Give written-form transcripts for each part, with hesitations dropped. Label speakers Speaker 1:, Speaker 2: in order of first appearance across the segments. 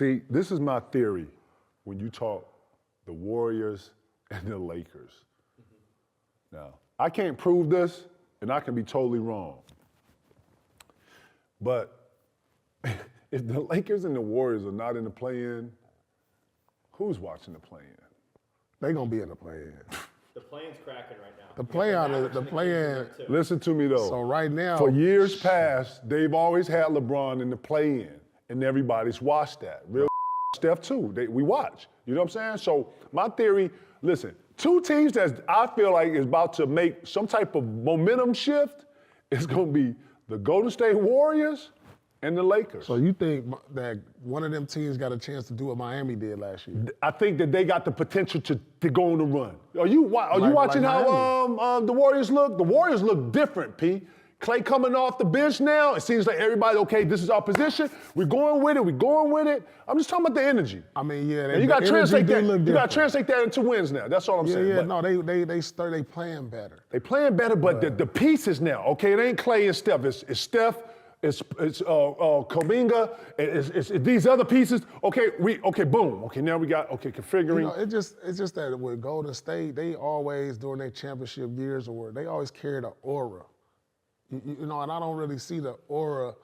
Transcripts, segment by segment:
Speaker 1: See, this is my theory when you talk the Warriors and the Lakers. Now, I can't prove this, and I can be totally wrong. But if the Lakers and the Warriors are not in the play-in, who's watching the play-in?
Speaker 2: They're going to be in the play-in.
Speaker 3: The play-in's cracking right now.
Speaker 2: The play-in.
Speaker 1: Listen to me, though.
Speaker 2: So right now.
Speaker 1: For years past, they've always had LeBron in the play-in, and everybody's watched that. Real Steph, too. We watch. You know what I'm saying? So my theory, listen, two teams that I feel like is about to make some type of momentum shift is going to be the Golden State Warriors and the Lakers.
Speaker 2: So you think that one of them teams got a chance to do what Miami did last year?
Speaker 1: I think that they got the potential to go on the run. Are you watching how the Warriors look? The Warriors look different, P. Klay coming off the bench now. It seems like everybody, okay, this is our position. We're going with it. I'm just talking about the energy.
Speaker 2: I mean, yeah.
Speaker 1: And you got to translate that. You got to translate that into wins now. That's all I'm saying.
Speaker 2: Yeah, no, they playing better.
Speaker 1: They playing better, but the pieces now, okay, it ain't Klay and Steph. It's Steph. It's Kuminga. It's these other pieces. Okay, boom. Okay, now we got configuring.
Speaker 2: You know, it's just that with Golden State, they always during their championship years they always carried an aura. You know, and I don't really see the aura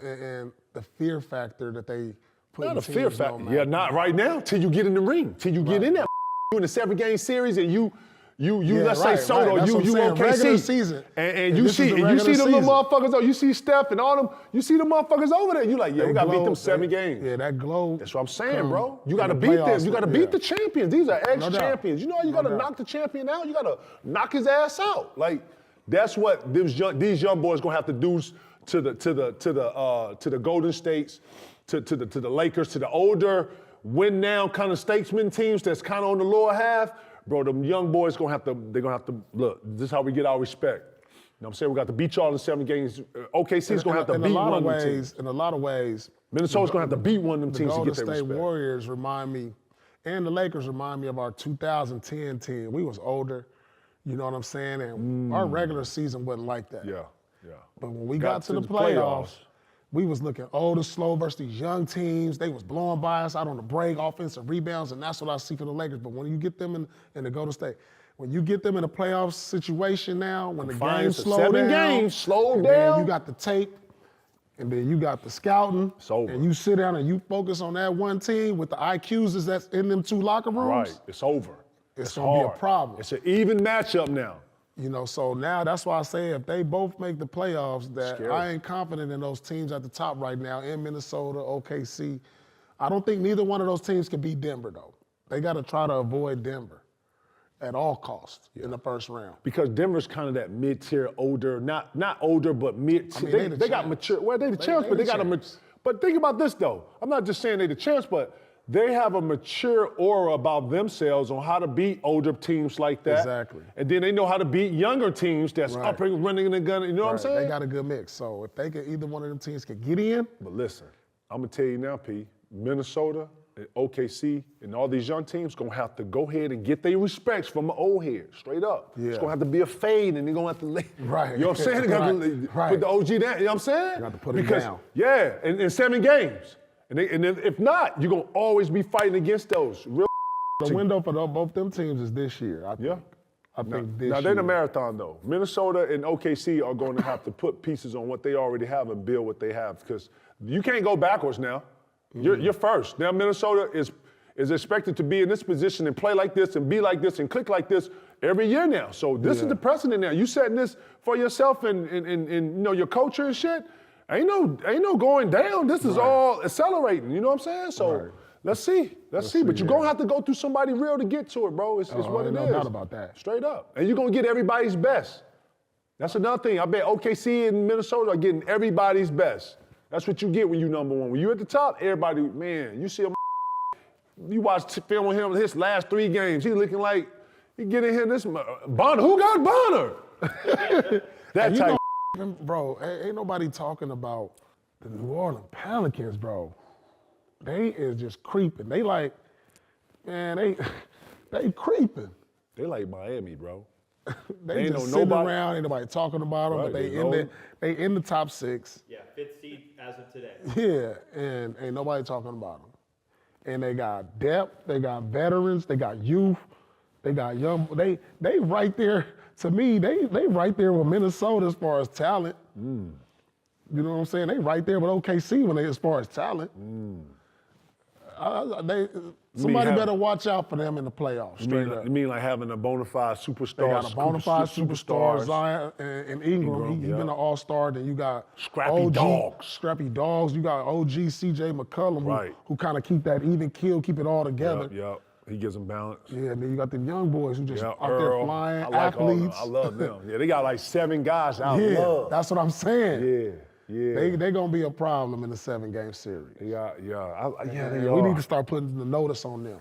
Speaker 2: and the fear factor that they put.
Speaker 1: Not a fear factor. Yeah, not right now. Till you get in the ring. Till you get in that. You in a 7-game series and you let's say Soto, you OKC
Speaker 2: season.
Speaker 1: And you see them little motherfuckers. You see Steph and all them. You see the motherfuckers over there. You like, yeah, we gotta beat them 7 games.
Speaker 2: Yeah, that glow.
Speaker 1: That's what I'm saying, bro. You gotta beat them. You gotta beat the champions. These are ex-champions. You know, you gotta knock the champion out. You gotta knock his ass out. Like that's what these young boys gonna have to do to the Golden States, to the Lakers, to the older win now kind of statesman teams that's kind of on the lower half. Bro, them young boys they're gonna have to look. This is how we get our respect. You know what I'm saying? We got to beat y'all in 7 games. OKC's gonna have to beat one of them teams.
Speaker 2: In a lot of ways,
Speaker 1: Minnesota's gonna have to beat one of them teams to get their respect.
Speaker 2: The Golden State Warriors remind me, and the Lakers remind me of our 2010 team. We was older, you know what I'm saying? And our regular season wasn't like that.
Speaker 1: Yeah.
Speaker 2: But when we got to the playoffs, we was looking old and slow versus these young teams. They was blowing by us out on the break, offensive rebounds, and that's what I see for the Lakers. But when you get them in the Golden State, when you get them in a playoff situation now, when the game slowed down.
Speaker 1: 7 games slowed down.
Speaker 2: Then you got the tape, and then you got the scouting.
Speaker 1: It's over.
Speaker 2: And you sit down and you focus on that one team with the IQs that's in them 2 locker rooms.
Speaker 1: Right, it's over.
Speaker 2: It's going to be a problem.
Speaker 1: It's an even matchup now.
Speaker 2: You know, so now that's why I say if they both make the playoffs, that
Speaker 1: Scary.
Speaker 2: I ain't confident in those teams at the top right now in Minnesota, OKC. I don't think neither one of those teams can beat Denver, though. They got to try to avoid Denver at all costs in the first round.
Speaker 1: Because Denver's kind of that mid-tier, older, not older, but mid-tier.
Speaker 2: I mean,
Speaker 1: they got mature. Well, they the champs, but they got a mature. But think about this, though. I'm not just saying they the champs, but they have a mature aura about themselves on how to beat older teams like that.
Speaker 2: Exactly.
Speaker 1: And then they know how to beat younger teams that's up and running the gun. You know what I'm saying?
Speaker 2: They got a good mix. So if they could, either one of them teams could get in.
Speaker 1: But listen, I'm going to tell you now, P, Minnesota and OKC and all these young teams going to have to go ahead and get their respects from the old heads, straight up.
Speaker 2: Yeah.
Speaker 1: It's going to have to be a fade, and they're going to have to lay.
Speaker 2: Right.
Speaker 1: You know what I'm saying? They got to put the OG down. You know what I'm saying?
Speaker 2: You got to put it down.
Speaker 1: Yeah, in 7 games. And if not, you're going to always be fighting against those.
Speaker 2: The window for both them teams is this year, I think.
Speaker 1: Yeah.
Speaker 2: I think this year.
Speaker 1: Now, they're in a marathon, though. Minnesota and OKC are going to have to put pieces on what they already have and build what they have, because you can't go backwards now. You're first. Now, Minnesota is expected to be in this position and play like this and be like this and click like this every year now. So this is the precedent now. You setting this for yourself and you know, your culture and shit. Ain't no going down. This is all accelerating. You know what I'm saying? So let's see. Let's see. But you're going to have to go through somebody real to get to it, bro. It's what it is.
Speaker 2: No doubt about that.
Speaker 1: Straight up. And you're going to get everybody's best. That's another thing. I bet OKC and Minnesota are getting everybody's best. That's what you get when you number one. When you're at the top, everybody, man, you see him. You watch film with him his last 3 games. He's looking like he get in here. This Bonner. Who got Bonner? That type.
Speaker 2: Bro, ain't nobody talking about the New Orleans Pelicans, bro. They is just creeping. They like, man, they creeping.
Speaker 1: They like Miami, bro.
Speaker 2: They just sitting around, ain't nobody talking about them, but they in the top 6.
Speaker 3: Yeah, 5th seed as of today.
Speaker 2: Yeah, and ain't nobody talking about them. and they got depth, they got veterans, they got youth, they got young. They right there. To me, they right there with Minnesota as far as talent. You know what I'm saying? They right there with OKC as far as talent. Somebody better watch out for them in the playoffs.
Speaker 1: You mean like having a bona fide superstar?
Speaker 2: They got a bona fide superstar, Zion and Ingram. He's been an all-star. Then you got
Speaker 1: Scrappy dogs.
Speaker 2: You got OG CJ McCollum, who kind of keep that even keel, keep it all together.
Speaker 1: Yep. He gives them balance.
Speaker 2: Yeah, and then you got them young boys who just out there flying, athletes.
Speaker 1: I love them. Yeah, they got like 7 guys out.
Speaker 2: Yeah, that's what I'm saying.
Speaker 1: Yeah.
Speaker 2: They're going to be a problem in the 7-game series.
Speaker 1: Yeah, they
Speaker 2: We
Speaker 1: are.
Speaker 2: need to start putting the notice on them.